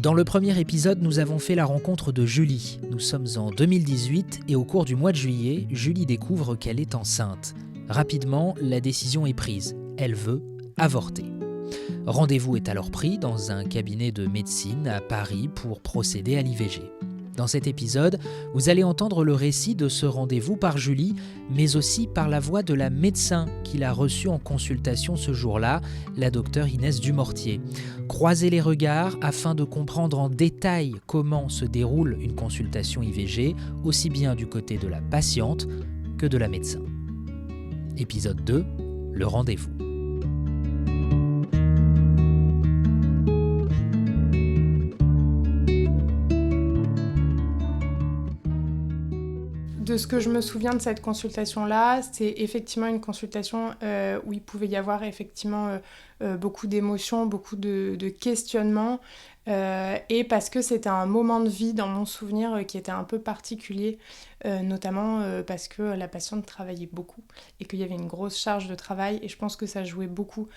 Dans le premier épisode, nous avons fait la rencontre de Julie. Nous sommes en 2018 et au cours du mois de juillet, Julie découvre qu'elle est enceinte. Rapidement, la décision est prise. Elle veut avorter. Rendez-vous est alors pris dans un cabinet de médecine à Paris pour procéder à l'IVG. Dans cet épisode, vous allez entendre le récit de ce rendez-vous par Julie, mais aussi par la voix de la médecin qui l'a reçue en consultation ce jour-là, la docteure Inès Dumortier. Croisez les regards afin de comprendre en détail comment se déroule une consultation IVG, aussi bien du côté de la patiente que de la médecin. Épisode 2, le rendez-vous. De ce que je me souviens de cette consultation-là, c'est effectivement une consultation où il pouvait y avoir effectivement beaucoup d'émotions, beaucoup de questionnements, et parce que c'était un moment de vie dans mon souvenir qui était un peu particulier, notamment parce que la patiente travaillait beaucoup et qu'il y avait une grosse charge de travail, et je pense que ça jouait beaucoup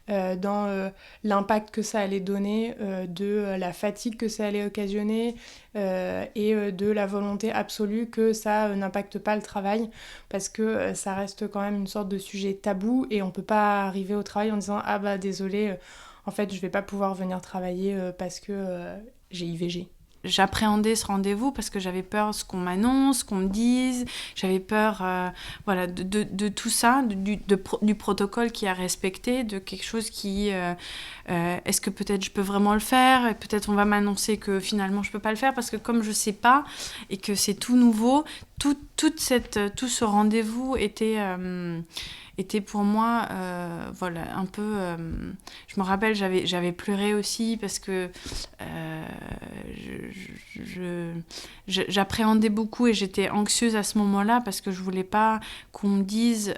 dans l'impact que ça allait donner, de la fatigue que ça allait occasionner, et de la volonté absolue que ça n'impacte pas le travail, parce que ça reste quand même une sorte de sujet tabou et on peut pas arriver au travail en disant « Ah bah désolé, en fait je vais pas pouvoir venir travailler parce que j'ai IVG ». J'appréhendais ce rendez-vous parce que j'avais peur de ce qu'on m'annonce, qu'on me dise, j'avais peur de tout ça, du protocole qui est à respecter, de quelque chose qui... est-ce que peut-être je peux vraiment le faire, et peut-être on va m'annoncer que finalement je peux pas le faire, parce que comme je sais pas et que c'est tout nouveau, tout ce rendez-vous était pour moi un peu... je me rappelle, j'avais pleuré aussi parce que j'appréhendais beaucoup et j'étais anxieuse à ce moment-là parce que je voulais pas qu'on me dise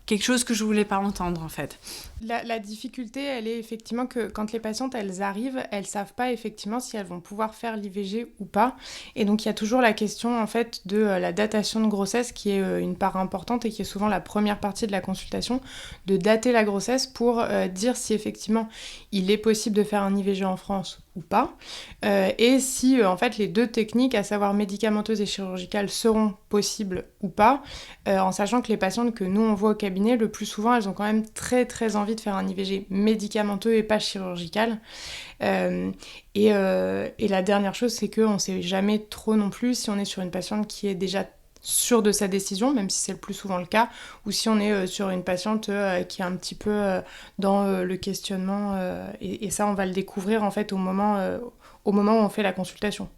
quelque chose que je voulais pas entendre en fait. La difficulté, elle est effectivement que quand les patientes, elles arrivent, elles savent pas effectivement si elles vont pouvoir faire l'IVG ou pas. Et donc, il y a toujours la question, en fait, de la datation de grossesse qui est une part importante et qui est souvent la première partie de la consultation, de dater la grossesse pour dire si effectivement il est possible de faire un IVG en France ou pas. Et si, en fait, les deux techniques, à savoir médicamenteuse et chirurgicale, seront possibles ou pas, en sachant que les patientes que nous, on voit au cabinet, le plus souvent, elles ont quand même très, très envie de faire un IVG médicamenteux et pas chirurgical. Et la dernière chose, c'est qu'on ne sait jamais trop non plus si on est sur une patiente qui est déjà sûre de sa décision, même si c'est le plus souvent le cas, ou si on est sur une patiente qui est un petit peu dans le questionnement. Et ça, on va le découvrir en fait au moment où on fait la consultation.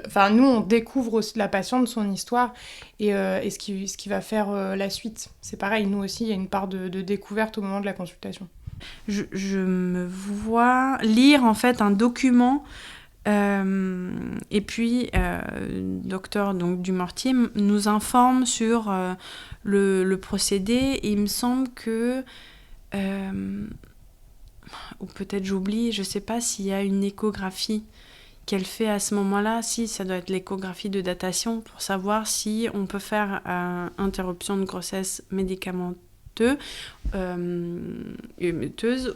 Enfin, nous, on découvre aussi la patiente, son histoire et ce qui va faire la suite. C'est pareil, nous aussi, il y a une part de découverte au moment de la consultation. Je me vois lire en fait un document et puis docteur donc Dumortier nous informe sur le procédé, et il me semble que ou peut-être j'oublie, je sais pas s'il y a une échographie qu'elle fait à ce moment-là. Si, ça doit être l'échographie de datation pour savoir si on peut faire interruption de grossesse médicamenteuse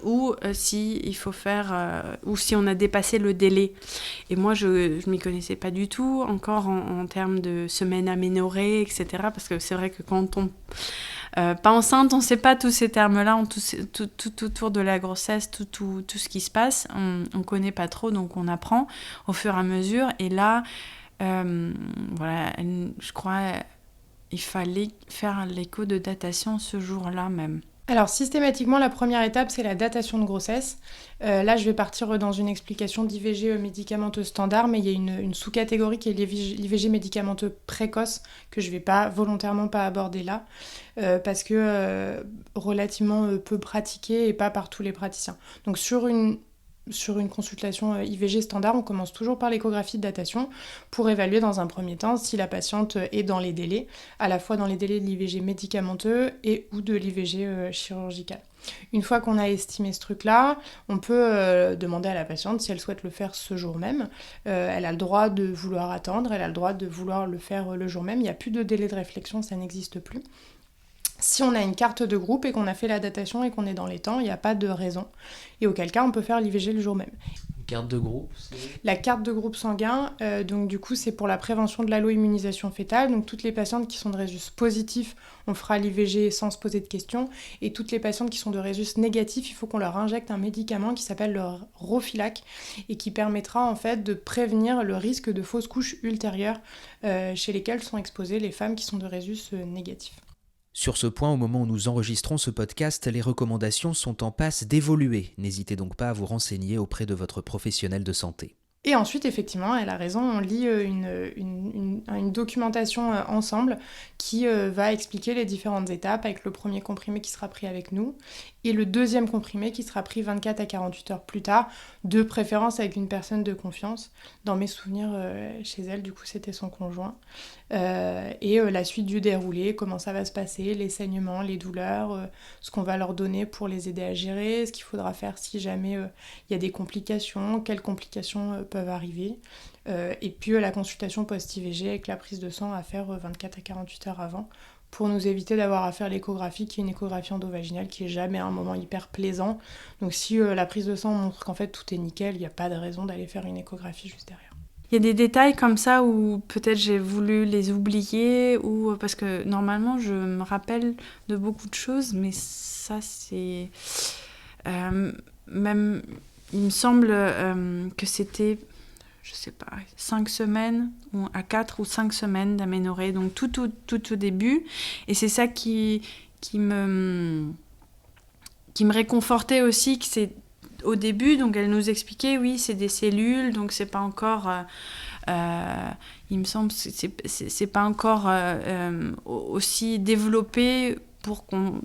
ou si il faut faire ou si on a dépassé le délai. Et moi je m'y connaissais pas du tout encore en termes de semaines aménorrhées, etc., parce que c'est vrai que quand on pas enceinte, on sait pas tous ces termes-là, tout autour de la grossesse, tout ce qui se passe, on connaît pas trop, donc on apprend au fur et à mesure. Et là je crois il fallait faire l'écho de datation ce jour-là même. Alors systématiquement, la première étape, c'est la datation de grossesse. Là, je vais partir dans une explication d'IVG médicamenteux standard, mais il y a une sous-catégorie qui est l'IVG médicamenteux précoce, que je ne vais volontairement pas aborder là, parce que relativement peu pratiquée et pas par tous les praticiens. Donc sur une consultation IVG standard, on commence toujours par l'échographie de datation pour évaluer dans un premier temps si la patiente est dans les délais, à la fois dans les délais de l'IVG médicamenteux et ou de l'IVG chirurgical. Une fois qu'on a estimé ce truc-là, on peut demander à la patiente si elle souhaite le faire ce jour même. Elle a le droit de vouloir attendre, elle a le droit de vouloir le faire le jour même. Il n'y a plus de délai de réflexion, ça n'existe plus. Si on a une carte de groupe et qu'on a fait la datation et qu'on est dans les temps, il n'y a pas de raison. Et auquel cas, on peut faire l'IVG le jour même. Carte de groupe, La carte de groupe sanguin, donc du coup, c'est pour la prévention de l'allo-immunisation fœtale. Donc toutes les patientes qui sont de résus positifs, on fera l'IVG sans se poser de questions. Et toutes les patientes qui sont de résus négatifs, il faut qu'on leur injecte un médicament qui s'appelle le Roflac et qui permettra en fait de prévenir le risque de fausses couches ultérieures chez lesquelles sont exposées les femmes qui sont de résus négatifs. Sur ce point, au moment où nous enregistrons ce podcast, les recommandations sont en passe d'évoluer. N'hésitez donc pas à vous renseigner auprès de votre professionnel de santé. Et ensuite, effectivement, elle a raison, on lit une documentation ensemble qui va expliquer les différentes étapes avec le premier comprimé qui sera pris avec nous et le deuxième comprimé qui sera pris 24 à 48 heures plus tard, de préférence avec une personne de confiance. Dans mes souvenirs, chez elle, du coup, c'était son conjoint. Et la suite du déroulé, comment ça va se passer, les saignements, les douleurs, ce qu'on va leur donner pour les aider à gérer, ce qu'il faudra faire si jamais il y a des complications, quelles complications peuvent arriver. Et puis la consultation post-IVG avec la prise de sang à faire 24 à 48 heures avant pour nous éviter d'avoir à faire l'échographie, qui est une échographie endovaginale qui est jamais un moment hyper plaisant. Donc si la prise de sang montre qu'en fait tout est nickel, il n'y a pas de raison d'aller faire une échographie juste derrière. Il y a des détails comme ça où peut-être j'ai voulu les oublier, ou parce que normalement je me rappelle de beaucoup de choses, mais ça c'est... même, il me semble que c'était, je sais pas, 5 semaines, ou à 4 ou 5 semaines d'aménorrhée, donc tout au début. Et c'est ça qui me réconfortait aussi, que c'est au début, donc elle nous expliquait, oui, c'est des cellules, donc c'est pas encore... il me semble que c'est pas encore aussi développé pour qu'on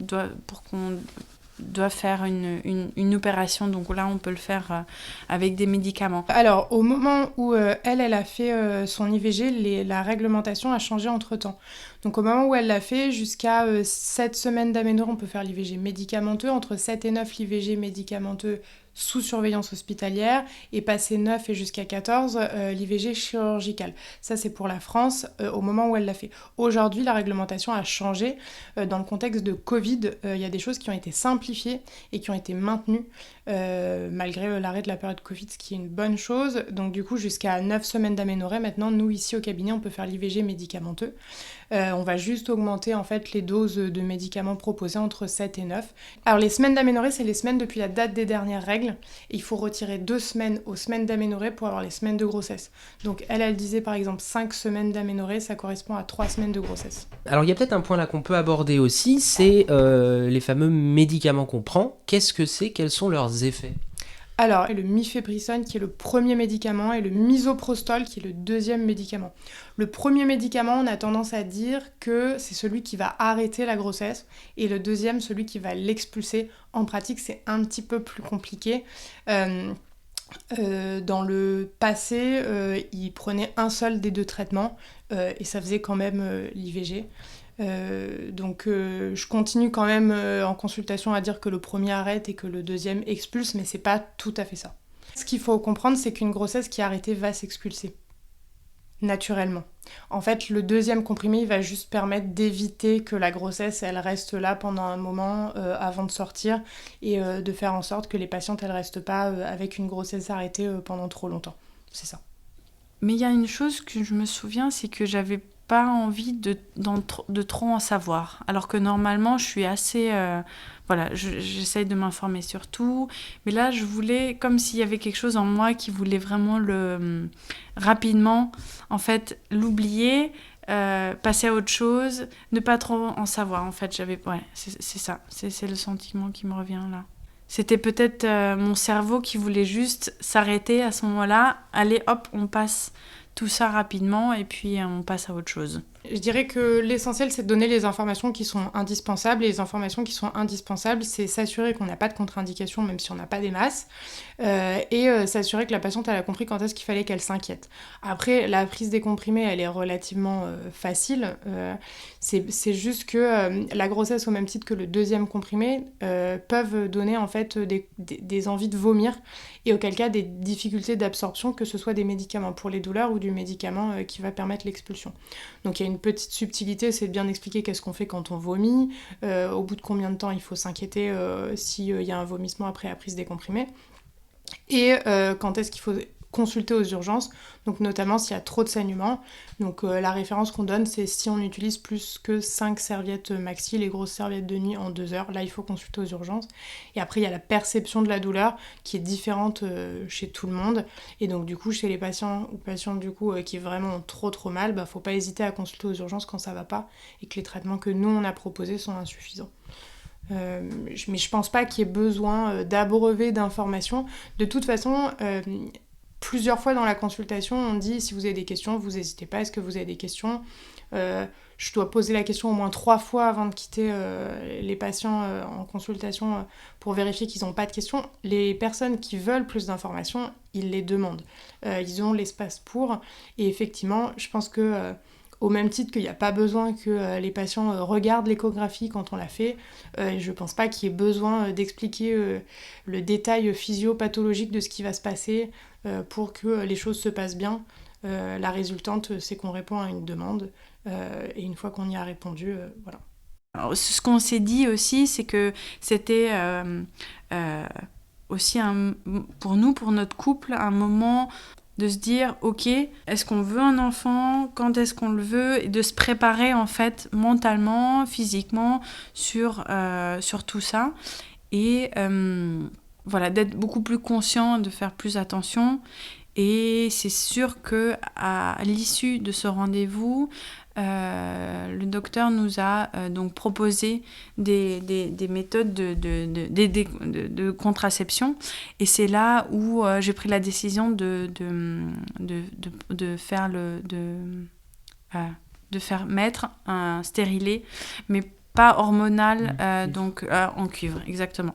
doit faire une opération. Donc là, on peut le faire avec des médicaments. Alors, au moment où elle a fait son IVG, la réglementation a changé entre-temps. Donc au moment où elle l'a fait, jusqu'à 7 semaines d'aménorrhée, on peut faire l'IVG médicamenteux. Entre 7 et 9, l'IVG médicamenteux sous surveillance hospitalière, et passé 9 et jusqu'à 14, l'IVG chirurgicale. Ça, c'est pour la France au moment où elle l'a fait. Aujourd'hui, la réglementation a changé. Dans le contexte de Covid, il y a des choses qui ont été simplifiées et qui ont été maintenues malgré l'arrêt de la période Covid, ce qui est une bonne chose. Donc du coup, jusqu'à 9 semaines d'aménorrhée, maintenant, nous, ici au cabinet, on peut faire l'IVG médicamenteux. On va juste augmenter en fait les doses de médicaments proposées entre 7 et 9. Alors les semaines d'aménorrhée, c'est les semaines depuis la date des dernières règles. Et il faut retirer 2 semaines aux semaines d'aménorrhée pour avoir les semaines de grossesse. Donc elle disait par exemple 5 semaines d'aménorrhée, ça correspond à 3 semaines de grossesse. Alors il y a peut-être un point là qu'on peut aborder aussi, c'est les fameux médicaments qu'on prend. Qu'est-ce que c'est ? Quels sont leurs effets ? Alors, le mifepristone qui est le premier médicament et le misoprostol qui est le deuxième médicament. Le premier médicament, on a tendance à dire que c'est celui qui va arrêter la grossesse et le deuxième, celui qui va l'expulser. En pratique, c'est un petit peu plus compliqué. Dans le passé, ils prenaient un seul des 2 traitements et ça faisait quand même l'IVG. Donc je continue quand même en consultation à dire que le premier arrête et que le deuxième expulse, mais c'est pas tout à fait ça. Ce qu'il faut comprendre, c'est qu'une grossesse qui est arrêtée va s'expulser, naturellement. En fait, le deuxième comprimé, il va juste permettre d'éviter que la grossesse, elle reste là pendant un moment avant de sortir et de faire en sorte que les patientes, elles restent pas avec une grossesse arrêtée pendant trop longtemps. C'est ça. Mais il y a une chose que je me souviens, c'est que j'avais pas envie de trop en savoir. Alors que normalement, je suis assez... j'essaye de m'informer sur tout. Mais là, je voulais, comme s'il y avait quelque chose en moi qui voulait vraiment rapidement, en fait, l'oublier, passer à autre chose, ne pas trop en savoir. En fait, c'est ça. C'est le sentiment qui me revient là. C'était peut-être mon cerveau qui voulait juste s'arrêter à ce moment-là. Allez, hop, on passe tout ça rapidement et puis on passe à autre chose. Je dirais que l'essentiel, c'est de donner les informations qui sont indispensables. Et les informations qui sont indispensables, c'est s'assurer qu'on n'a pas de contre-indication, même si on n'a pas des masses, et s'assurer que la patiente, elle a compris quand est-ce qu'il fallait qu'elle s'inquiète. Après, la prise des comprimés, elle est relativement facile. C'est juste que la grossesse, au même titre que le deuxième comprimé, peuvent donner en fait des envies de vomir, et auquel cas des difficultés d'absorption, que ce soit des médicaments pour les douleurs ou du médicament qui va permettre l'expulsion. Donc il y a une petite subtilité, c'est de bien expliquer qu'est-ce qu'on fait quand on vomit, au bout de combien de temps il faut s'inquiéter s'il y a un vomissement après la prise des comprimés. et quand est-ce qu'il faut consulter aux urgences, donc notamment s'il y a trop de saignements. Donc la référence qu'on donne, c'est si on utilise plus que 5 serviettes maxi, les grosses serviettes de nuit en 2 heures, là il faut consulter aux urgences. Et après il y a la perception de la douleur qui est différente chez tout le monde, et donc du coup chez les patients ou patientes du coup qui vraiment ont trop mal, faut pas hésiter à consulter aux urgences quand ça va pas et que les traitements que nous on a proposés sont insuffisants. Mais je pense pas qu'il y ait besoin d'abreuver d'informations. De toute façon, plusieurs fois dans la consultation, on dit si vous avez des questions, vous n'hésitez pas, est-ce que vous avez des questions ? Je dois poser la question au moins 3 fois avant de quitter les patients en consultation pour vérifier qu'ils n'ont pas de questions. Les personnes qui veulent plus d'informations, ils les demandent. Ils ont l'espace pour. Et effectivement, je pense que au même titre qu'il n'y a pas besoin que les patients regardent l'échographie quand on l'a fait, je ne pense pas qu'il y ait besoin d'expliquer le détail physio-pathologique de ce qui va se passer pour que les choses se passent bien. La résultante, c'est qu'on répond à une demande, et une fois qu'on y a répondu, voilà. Alors, ce qu'on s'est dit aussi, c'est que c'était aussi pour nous, pour notre couple, un moment de se dire, ok, est-ce qu'on veut un enfant, quand est-ce qu'on le veut, et de se préparer en fait mentalement, physiquement sur tout ça, et voilà, d'être beaucoup plus conscient, de faire plus attention. Et c'est sûr que à l'issue de ce rendez-vous, le docteur nous a donc proposé des méthodes de contraception, et c'est là où j'ai pris la décision de faire mettre un stérilet, mais pas hormonal, donc en cuivre, exactement.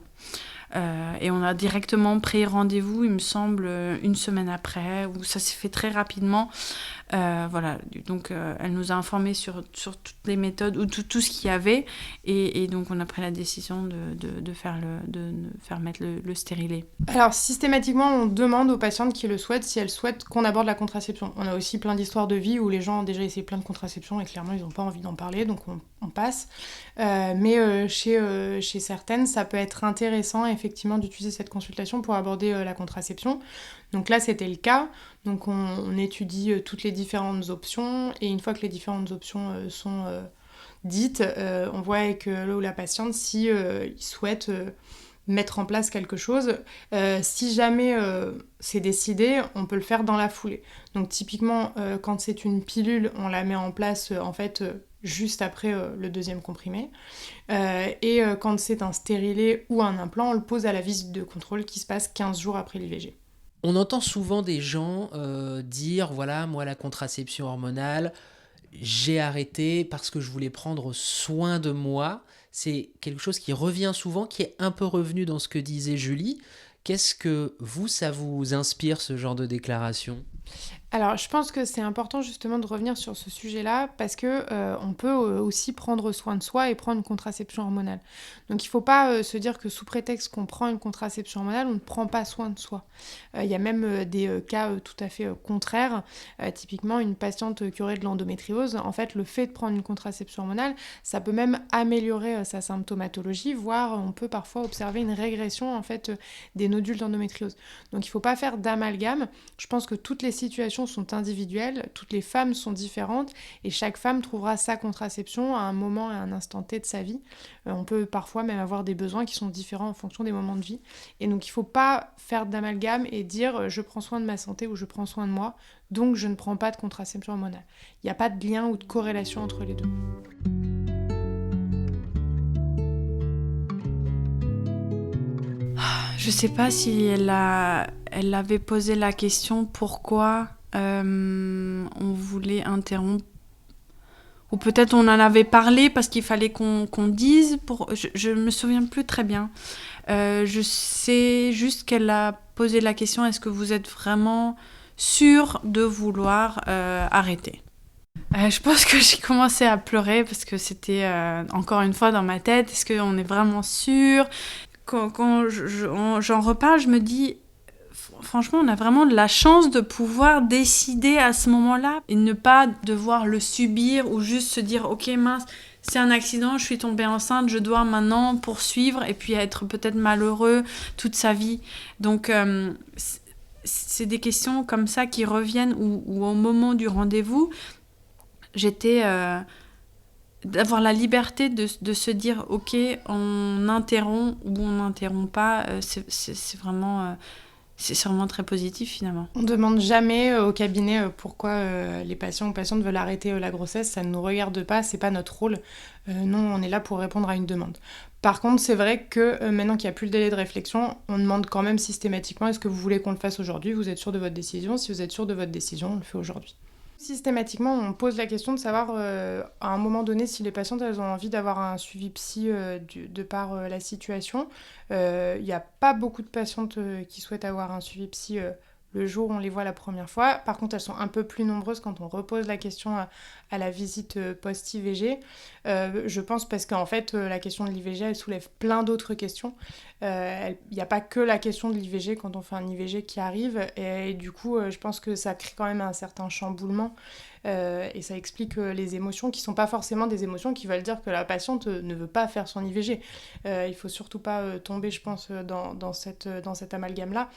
Et on a directement pris rendez-vous, il me semble, 1 semaine après, où ça s'est fait très rapidement. Voilà, donc elle nous a informés sur toutes les méthodes, ou tout ce qu'il y avait, et donc on a pris la décision de faire mettre le stérilet. Alors systématiquement, on demande aux patientes qui le souhaitent si elles souhaitent qu'on aborde la contraception. On a aussi plein d'histoires de vie où les gens ont déjà essayé plein de contraceptions et clairement ils n'ont pas envie d'en parler, donc on passe. Mais chez certaines, ça peut être intéressant effectivement d'utiliser cette consultation pour aborder la contraception. Donc là, c'était le cas. Donc on étudie toutes les différentes options, et une fois que les différentes options sont dites, on voit avec le ou la patiente si ils souhaitent mettre en place quelque chose. Si jamais c'est décidé, on peut le faire dans la foulée. Donc typiquement, quand c'est une pilule, on la met en place juste après le 2e comprimé. Et quand c'est un stérilet ou un implant, on le pose à la visite de contrôle qui se passe 15 jours après l'IVG. On entend souvent des gens dire, voilà, moi la contraception hormonale, j'ai arrêté parce que je voulais prendre soin de moi. C'est quelque chose qui revient souvent, qui est un peu revenu dans ce que disait Julie. Qu'est-ce que ça vous inspire, ce genre de déclaration ? Alors, je pense que c'est important justement de revenir sur ce sujet-là parce que on peut aussi prendre soin de soi et prendre une contraception hormonale. Donc, il ne faut pas se dire que sous prétexte qu'on prend une contraception hormonale, on ne prend pas soin de soi. Il y a même des cas tout à fait contraires. Typiquement, une patiente qui aurait de l'endométriose, en fait, le fait de prendre une contraception hormonale, ça peut même améliorer sa symptomatologie, voire on peut parfois observer une régression en fait des nodules d'endométriose. Donc, il ne faut pas faire d'amalgame. Je pense que toutes les situations sont individuelles, toutes les femmes sont différentes et chaque femme trouvera sa contraception à un moment et à un instant T de sa vie. On peut parfois même avoir des besoins qui sont différents en fonction des moments de vie. Et donc il ne faut pas faire d'amalgame et dire je prends soin de ma santé ou je prends soin de moi, donc je ne prends pas de contraception hormonale. Il n'y a pas de lien ou de corrélation entre les deux. Je sais pas si elle avait posé la question pourquoi on voulait interrompre, ou peut-être on en avait parlé parce qu'il fallait qu'on dise. Je me souviens plus très bien. Je sais juste qu'elle a posé la question, est-ce que vous êtes vraiment sûr de vouloir arrêter ? Je pense que j'ai commencé à pleurer parce que c'était encore une fois dans ma tête, est-ce qu'on est vraiment sûr ? Quand j'en reparle, je me dis, franchement, on a vraiment de la chance de pouvoir décider à ce moment-là et ne pas devoir le subir ou juste se dire, ok mince, c'est un accident, je suis tombée enceinte, je dois maintenant poursuivre et puis être peut-être malheureux toute sa vie. Donc, c'est des questions comme ça qui reviennent où au moment du rendez-vous, j'étais... d'avoir la liberté de se dire ok, on interrompt ou on n'interrompt pas, c'est vraiment très positif finalement. On ne demande jamais au cabinet pourquoi les patients ou patientes veulent arrêter la grossesse, ça ne nous regarde pas, c'est pas notre rôle. Non, on est là pour répondre à une demande. Par contre, c'est vrai que maintenant qu'il n'y a plus le délai de réflexion, on demande quand même systématiquement est-ce que vous voulez qu'on le fasse aujourd'hui ? Vous êtes sûr de votre décision ? Si vous êtes sûr de votre décision, on le fait aujourd'hui. Systématiquement, on pose la question de savoir à un moment donné si les patientes elles ont envie d'avoir un suivi psy de par la situation. Il n'y a pas beaucoup de patientes qui souhaitent avoir un suivi psy le jour où on les voit la première fois. Par contre, elles sont un peu plus nombreuses quand on repose la question à la visite post-IVG. Je pense parce qu'en fait, la question de l'IVG, elle soulève plein d'autres questions. Il n'y a pas que la question de l'IVG quand on fait un IVG qui arrive. Et du coup, je pense que ça crée quand même un certain chamboulement. Et ça explique les émotions qui ne sont pas forcément des émotions qui veulent dire que la patiente ne veut pas faire son IVG. Il ne faut surtout pas tomber, je pense, dans cet amalgame-là.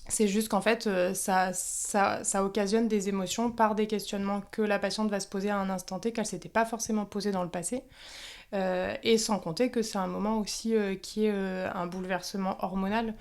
C'est juste qu'en fait, ça occasionne des émotions par des questionnements que la patiente va se poser à un instant T qu'elle ne s'était pas forcément posé dans le passé. Et sans compter que c'est un moment aussi qui est un bouleversement hormonal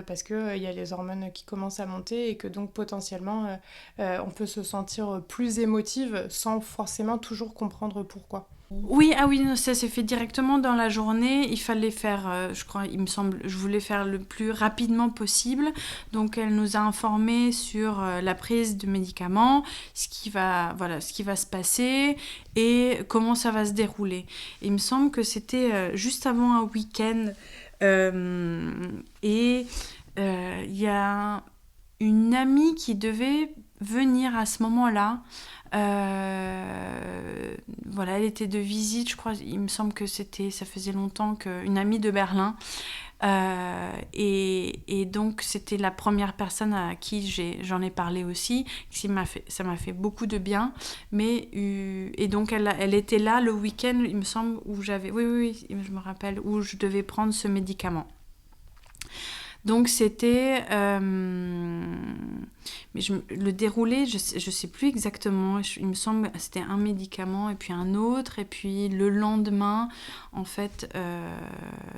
parce qu'il y a les hormones qui commencent à monter et que donc potentiellement on peut se sentir plus émotive sans forcément toujours comprendre pourquoi. Oui, ah oui, ça s'est fait directement dans la journée. Il fallait faire, je crois, il me semble, je voulais faire le plus rapidement possible. Donc, elle nous a informés sur la prise de médicaments, ce qui va se passer et comment ça va se dérouler. Et il me semble que c'était juste avant un week-end et il y a une amie qui devait venir à ce moment-là. Elle était de visite, je crois, il me semble que ça faisait longtemps qu'une amie de Berlin et donc c'était la première personne à qui j'en ai parlé aussi, ça m'a fait beaucoup de bien, mais et donc elle était là le week-end, il me semble, où oui, je me rappelle, où je devais prendre ce médicament. Donc c'était... mais le déroulé, je sais plus exactement. Il me semble que c'était un médicament et puis un autre. Et puis le lendemain, en fait,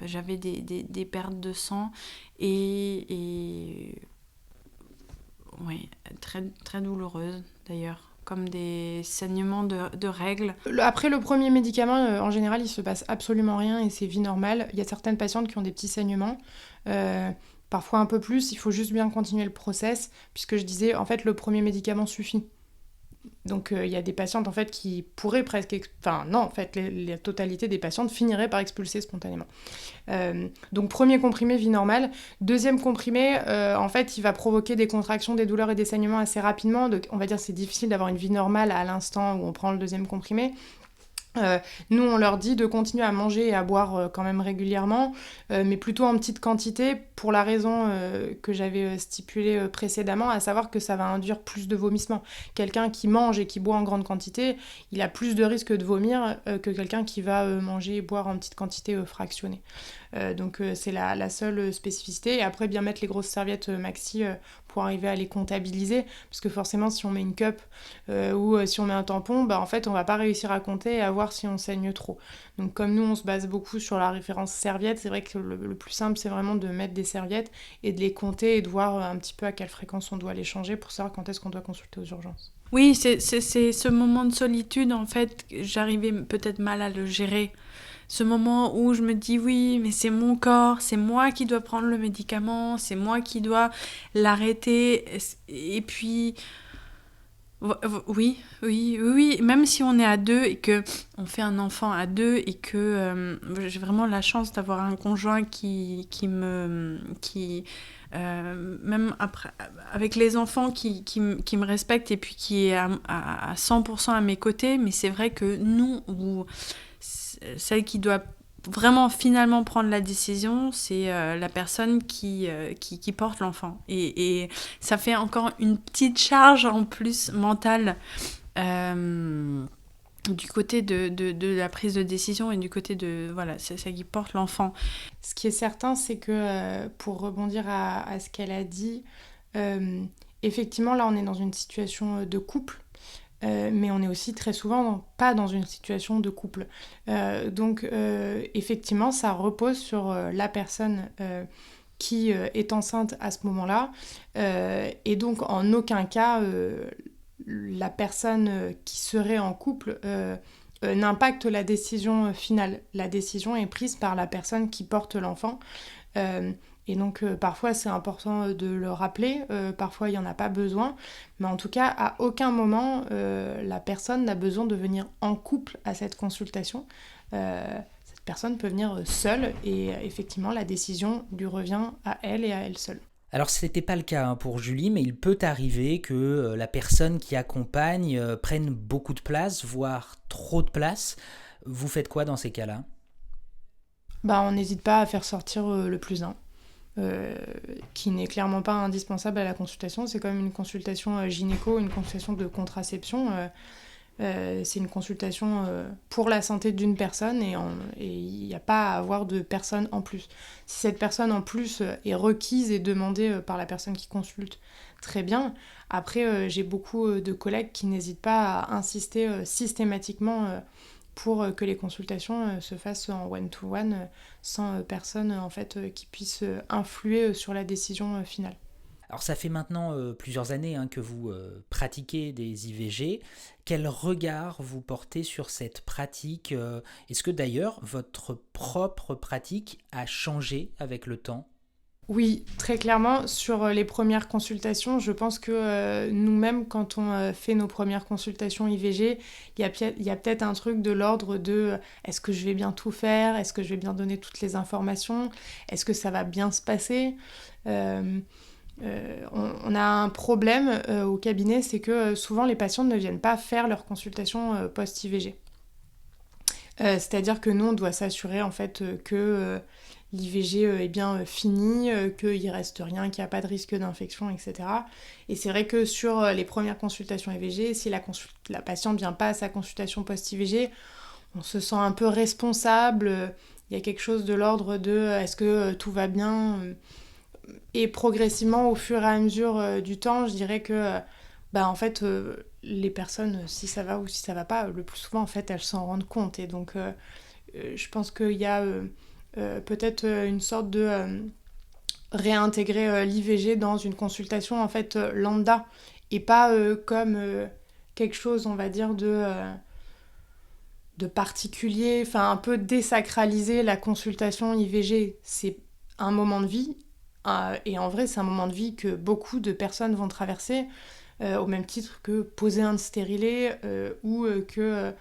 j'avais des pertes de sang. Et oui, très, très douloureuses d'ailleurs. Comme des saignements de règles. Après le premier médicament, en général, il se passe absolument rien et c'est vie normale. Il y a certaines patientes qui ont des petits saignements, parfois un peu plus. Il faut juste bien continuer le process, puisque je disais, en fait, le premier médicament suffit. Donc il y a des patientes en fait qui pourraient presque... la totalité des patientes finiraient par expulser spontanément. Donc premier comprimé, vie normale. Deuxième comprimé, en fait, il va provoquer des contractions, des douleurs et des saignements assez rapidement. Donc, on va dire que c'est difficile d'avoir une vie normale à l'instant où on prend le deuxième comprimé. Nous, on leur dit de continuer à manger et à boire quand même régulièrement, mais plutôt en petite quantité, pour la raison que j'avais stipulée précédemment, à savoir que ça va induire plus de vomissements. Quelqu'un qui mange et qui boit en grande quantité, il a plus de risque de vomir que quelqu'un qui va manger et boire en petite quantité fractionnée. Donc c'est la seule spécificité. Et après, bien mettre les grosses serviettes maxi pour arriver à les comptabiliser, parce que forcément, si on met une cup ou si on met un tampon, en fait, on va pas réussir à compter et à voir si on saigne trop. Donc comme nous, on se base beaucoup sur la référence serviette, c'est vrai que le plus simple, c'est vraiment de mettre des serviettes et de les compter et de voir un petit peu à quelle fréquence on doit les changer pour savoir quand est-ce qu'on doit consulter aux urgences. Oui, c'est ce moment de solitude, en fait, j'arrivais peut-être mal à le gérer. Ce moment où je me dis oui, mais c'est mon corps, c'est moi qui dois prendre le médicament, c'est moi qui dois l'arrêter. Et puis, oui, même si on est à deux et que on fait un enfant à deux et que j'ai vraiment la chance d'avoir un conjoint qui même après, avec les enfants qui me respectent et puis qui est à 100% à mes côtés, mais c'est vrai que nous, celle qui doit vraiment finalement prendre la décision, c'est la personne qui porte l'enfant. Et ça fait encore une petite charge en plus mentale du côté de la prise de décision et du côté de... Voilà, c'est ça qui porte l'enfant. Ce qui est certain, c'est que pour rebondir à ce qu'elle a dit, effectivement, là, on est dans une situation de couple, mais on est aussi très souvent pas dans une situation de couple. Donc, effectivement, ça repose sur la personne qui est enceinte à ce moment-là, et donc en aucun cas la personne qui serait en couple n'impacte la décision finale. La décision est prise par la personne qui porte l'enfant. Et donc parfois c'est important de le rappeler, parfois il n'y en a pas besoin, mais en tout cas à aucun moment la personne n'a besoin de venir en couple à cette consultation. Cette personne peut venir seule et effectivement la décision lui revient à elle et à elle seule. Alors ce n'était pas le cas pour Julie, mais il peut arriver que la personne qui accompagne prenne beaucoup de place, voire trop de place. Vous faites quoi dans ces cas-là ? On n'hésite pas à faire sortir le +1. Qui n'est clairement pas indispensable à la consultation. C'est comme une consultation gynéco, une consultation de contraception. C'est une consultation pour la santé d'une personne et il n'y a pas à avoir de personne en plus. Si cette personne en plus est requise et demandée par la personne qui consulte, très bien. Après, j'ai beaucoup de collègues qui n'hésitent pas à insister systématiquement pour que les consultations se fassent en one-to-one sans personne en fait, qui puisse influer sur la décision finale. Alors ça fait maintenant plusieurs années que vous pratiquez des IVG. Quel regard vous portez sur cette pratique ? Est-ce que d'ailleurs votre propre pratique a changé avec le temps ? Oui, très clairement, sur les premières consultations, je pense que nous-mêmes, quand on fait nos premières consultations IVG, il y a peut-être un truc de l'ordre de est-ce que je vais bien tout faire ? Est-ce que je vais bien donner toutes les informations ? Est-ce que ça va bien se passer ? On a un problème au cabinet, c'est que souvent les patients ne viennent pas faire leur consultation post-IVG. C'est-à-dire que nous, on doit s'assurer en fait que l'IVG est bien fini, qu'il ne reste rien, qu'il n'y a pas de risque d'infection, etc. Et c'est vrai que sur les premières consultations IVG, si la patiente ne vient pas à sa consultation post-IVG, on se sent un peu responsable. Il y a quelque chose de l'ordre de est-ce que tout va bien ? Et progressivement, au fur et à mesure du temps, je dirais que en fait, les personnes, si ça va ou si ça va pas, le plus souvent, en fait, elles s'en rendent compte. Et donc, je pense qu'il y a peut-être une sorte de réintégrer l'IVG dans une consultation, en fait, lambda. Et pas comme quelque chose, on va dire, de particulier. Enfin, un peu désacraliser la consultation IVG. C'est un moment de vie. Et en vrai, c'est un moment de vie que beaucoup de personnes vont traverser, au même titre que poser un stérilet ou que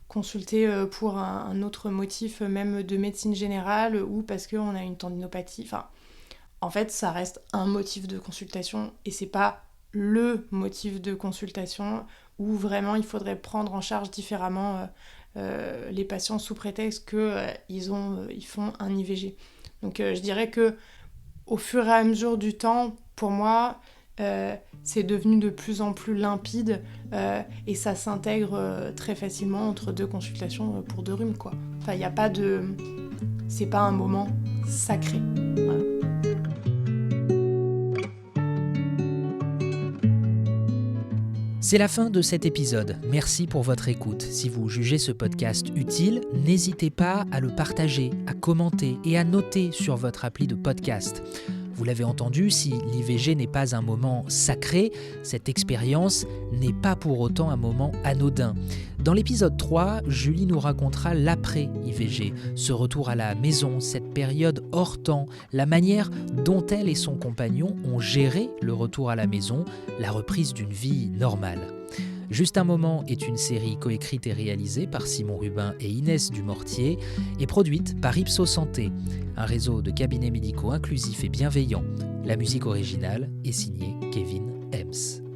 consulter pour un autre motif, même de médecine générale, ou parce qu'on a une tendinopathie. Enfin, en fait, ça reste un motif de consultation et c'est pas le motif de consultation où vraiment il faudrait prendre en charge différemment les patients sous prétexte qu'ils font un IVG. Donc je dirais que au fur et à mesure du temps, pour moi, c'est devenu de plus en plus limpide et ça s'intègre très facilement entre deux consultations pour deux rhumes, quoi. Enfin, il n'y a pas de... C'est pas un moment sacré. Voilà. C'est la fin de cet épisode. Merci pour votre écoute. Si vous jugez ce podcast utile, n'hésitez pas à le partager, à commenter et à noter sur votre appli de podcast. Vous l'avez entendu, si l'IVG n'est pas un moment sacré, cette expérience n'est pas pour autant un moment anodin. Dans l'épisode 3, Julie nous racontera l'après-IVG, ce retour à la maison, cette période hors temps, la manière dont elle et son compagnon ont géré le retour à la maison, la reprise d'une vie normale. Juste un moment est une série coécrite et réalisée par Simon Rubin et Inès Dumortier et produite par Ipsos Santé, un réseau de cabinets médicaux inclusifs et bienveillants. La musique originale est signée Kevin Hems.